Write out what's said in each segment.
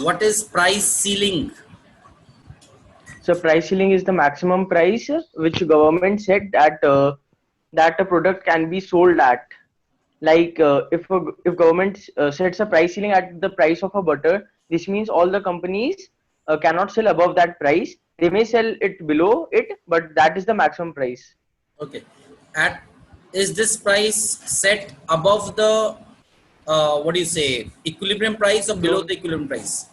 what is price ceiling? So price ceiling is the maximum price which government set that a product can be sold at. Like if government sets a price ceiling at the price of a butter, this means all the companies cannot sell above that price. They may sell it below it, but that is the maximum price. Okay. At is this price set above the what do you say, equilibrium price or below Floor, the equilibrium price?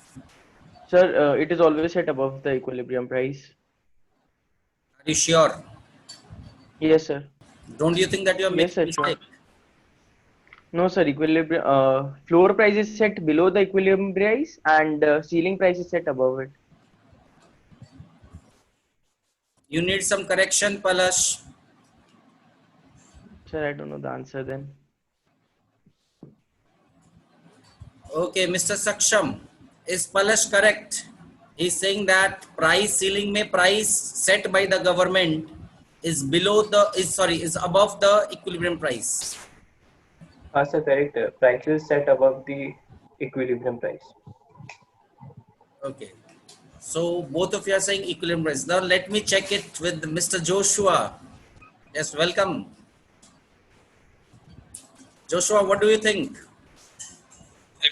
sir, it is always set above the equilibrium price. Are you sure? Yes, sir. Don't you think that you are Yes, making sir. Sure. mistake? No, sir. Equilibrium floor price is set below the equilibrium price, and ceiling price is set above it. You need some correction, Palash. Sir, I don't know the answer then. Okay, Mr. Saksham, is Palash correct? He's saying that price ceiling में price set by the government is below the is above the equilibrium price. Sir, correct. Price is set above the equilibrium price. Okay. So both of you are saying equilibrium price. Now let me check it with Mr. Joshua. Yes, welcome. Joshua, what do you think?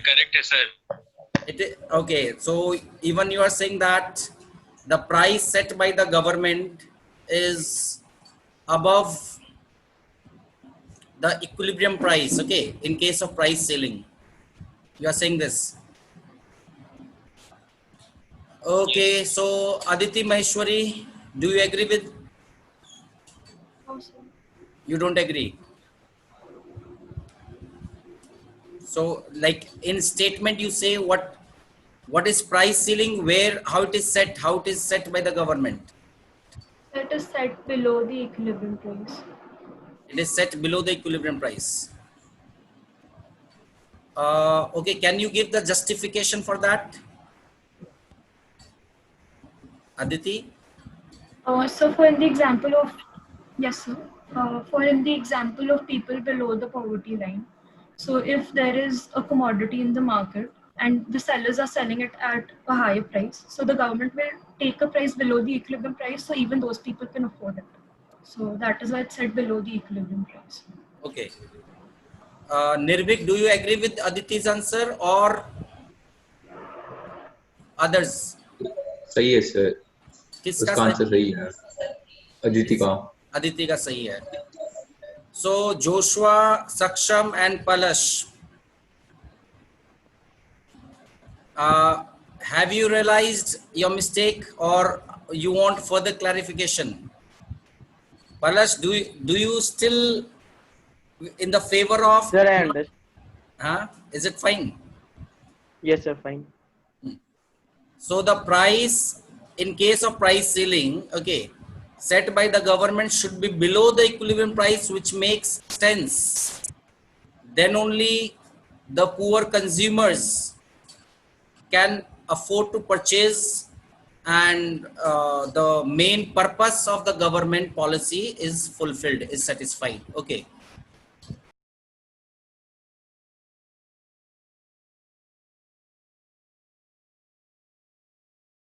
Correct, sir. Okay. So even you are saying that the price set by the government is above the equilibrium price. Okay. In case of price ceiling, you are saying this. Okay. Yes. So Aditi Maheshwari, do you agree with? No, sir. You don't agree. So like in statement you say what is price ceiling, where how it is set by the government. It is set below the equilibrium price. It is set below the equilibrium price. Okay, can you give the justification for that, Aditi? So for in the example of, yes, sir. For in the example of people below the poverty line, so if there is a commodity in the market and the sellers are selling it at a higher price, so the government will take a price below the equilibrium price, so even those people can afford it. So that is why it's set below the equilibrium price. Okay. Nirvik, do you agree with Aditi's answer or others? सही है sir, किसका उसका answer सही सही है, अदिति का. Aditi का सही है. So Joshua, Saksham and Palash, have you realized your mistake or you want further clarification? Palash, do you still in the favor of? Sir, I understand. Is it fine? Yes, sir. Fine. So the price in case of price ceiling, okay, set by the government should be below the equilibrium price, which makes sense. Then only the poor consumers can afford to purchase, and the main purpose of the government policy is fulfilled, is satisfied. Okay.